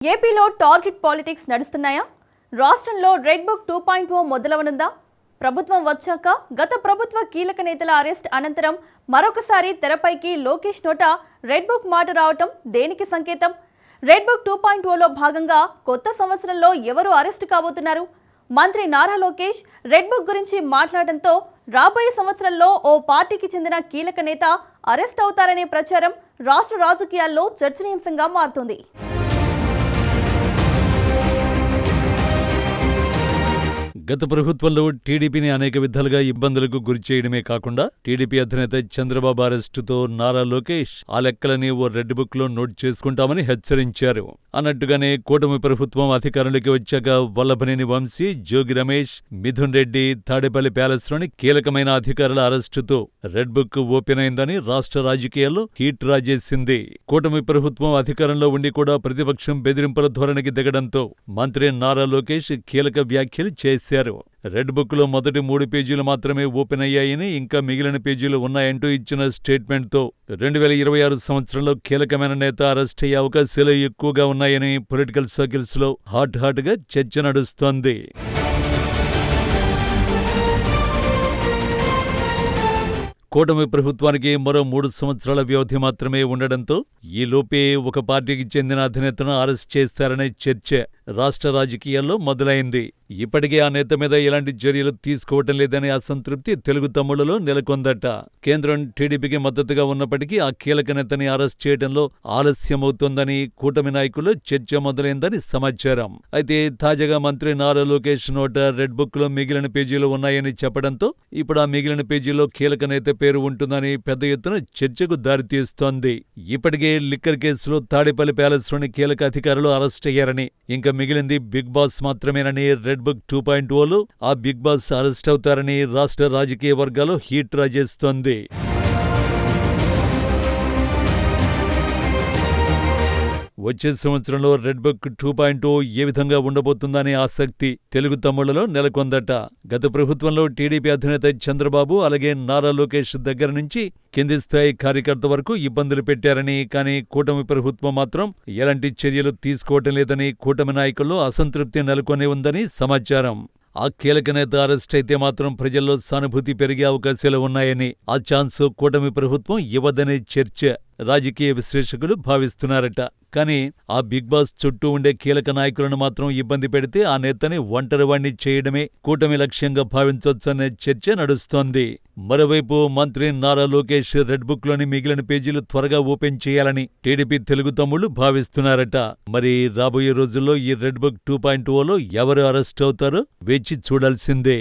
ఏపీలో target politics నడుస్తున్నాయా? రాష్ట్రంలో red book 2.0 మొదలవనుందా? ప్రభుత్వం వచ్చాక గత ప్రభుత్వ కీలక నేతల అరెస్ట్ అనంతరం మరొకసారి తెరపైకి లోకేష్ నోట రెడ్ బుక్ మాట రావటం దేనికి సంకేతం? రెడ్ బుక్ 2.0లో భాగంగా కొత్త సంవత్సరంలో ఎవరు అరెస్ట్ కాబోతున్నారు? మంత్రి నారా లోకేష్ రెడ్ బుక్ గురించి మాట్లాడడంతో రాబోయే సంవత్సరంలో ఓ పార్టీకి చెందిన కీలక నేత అరెస్ట్ అవుతారనే ప్రచారం రాష్ట్ర రాజకీయాల్లో చర్చనీయాంశంగా మారుతుంది. గత ప్రభుత్వంలో టీడీపీని అనేక విధాలుగా ఇబ్బందులకు గురిచేయడమే కాకుండా టీడీపీ అధినేత చంద్రబాబు అరెస్టుతో నారా లోకేష్ ఆ లెక్కలని ఓ రెడ్ బుక్ లో నోట్ చేసుకుంటామని హెచ్చరించారు. అన్నట్టుగానే కూటమి ప్రభుత్వం అధికారంలోకి వచ్చాక వల్లభనేని వంశీ, జోగి రమేష్, మిథున్ రెడ్డి, తాడేపల్లి ప్యాలెస్లోని కీలకమైన అధికారుల అరెస్టుతో రెడ్ బుక్ ఓపెన్ అయిందని రాష్ట్ర రాజకీయాల్లో హీట్ రాజేసింది. కూటమి ప్రభుత్వం అధికారంలో ఉండి కూడా ప్రతిపక్షం బెదిరింపుల ధోరణికి దిగడంతో మంత్రి నారా లోకేష్ కీలక వ్యాఖ్యలు చేశారు. రెడ్ బుక్ లో మొదటి 3 పేజీలు మాత్రమే ఓపెన్ అయ్యాయని, ఇంకా మిగిలిన పేజీలు ఉన్నాయంటూ ఇచ్చిన స్టేట్మెంట్ తో 2026 సంవత్సరంలో కీలకమైన నేత అరెస్ట్ అయ్యే అవకాశాలు ఎక్కువగా ఉన్నాయని పొలిటికల్ సర్కిల్స్ లో హాట్ గా చర్చ నడుస్తోంది. కూటమి ప్రభుత్వానికి మరో 3 సంవత్సరాల వ్యవధి మాత్రమే ఉండడంతో ఈలోపే ఒక పార్టీకి చెందిన అధినేతను అరెస్ట్ చేస్తారనే చర్చ రాష్ట్ర రాజకీయాల్లో మొదలైంది. ఇప్పటికే ఆ నేత మీద ఎలాంటి చర్యలు తీసుకోవటం లేదనే అసంతృప్తి తెలుగు తమ్ముళ్లలో నెలకొందట. కేంద్రం టీడీపీకి మద్దతుగా ఉన్నప్పటికీ ఆ కీలక నేతని అరెస్ట్ చేయడంలో ఆలస్యమవుతోందని కూటమి నాయకులు చర్చ మొదలైందని సమాచారం. అయితే తాజాగా మంత్రి నారా లోకేష్ నోట రెడ్ బుక్ లో మిగిలిన పేజీలు ఉన్నాయని చెప్పడంతో ఇప్పుడు ఆ మిగిలిన పేజీలో కీలక నేత పేరు ఉంటుందని పెద్ద ఎత్తున చర్చకు దారితీస్తోంది. ఇప్పటికే లిక్కర్ కేసులో తాడేపల్లి ప్యాలెస్లోని కీలక అధికారులు అరెస్ట్ అయ్యారని, ఇంకా మిగిలింది బిగ్ బాస్ మాత్రమేనని రెడ్ బుక్ 2.0లో ఆ బిగ్ బాస్ అరెస్ట్ అవుతారని రాష్ట్ర రాజకీయ వర్గాల్లో హీట్ రాజేస్తోంది. వచ్చే సంవత్సరంలో రెడ్ బుక్ 2.0 ఏ విధంగా ఉండబోతుందనే ఆసక్తి తెలుగు తమ్ముళ్లలో నెలకొందట. గత ప్రభుత్వంలో టీడీపీ అధినేత చంద్రబాబు అలాగే నారా లోకేష్ దగ్గర నుంచి కింది స్థాయి కార్యకర్త వరకు ఇబ్బందులు పెట్టారని, కానీ కూటమి ప్రభుత్వం మాత్రం ఎలాంటి చర్యలు తీసుకోవటం లేదని కూటమి నాయకుల్లో అసంతృప్తి నెలకొని ఉందని సమాచారం. ఆ కీలక నేత అరెస్ట్ అయితే మాత్రం ప్రజల్లో సానుభూతి పెరిగే అవకాశాలు ఉన్నాయని, ఆ ఛాన్స్ కూటమి ప్రభుత్వం ఇవ్వదనే చర్చ రాజకీయ విశ్లేషకులు భావిస్తున్నారట. కానీ ఆ బిగ్ బాస్ చుట్టూ ఉండే కీలక నాయకులను మాత్రం ఇబ్బంది పెడితే ఆ నేతని ఒంటరివాణ్ణి చేయడమే కూటమి లక్ష్యంగా భావించొచ్చనే చర్చ నడుస్తోంది. మరోవైపు మంత్రి నారా లోకేష్ రెడ్ బుక్ లోని మిగిలిన పేజీలు త్వరగా ఓపెన్ చేయాలని టీడీపీ తెలుగు తమ్ముళ్లు భావిస్తున్నారట. మరి రాబోయే రోజుల్లో ఈ రెడ్ బుక్ 2.0లో ఎవరు అరెస్ట్ అవుతారో వేచి చూడాల్సిందే.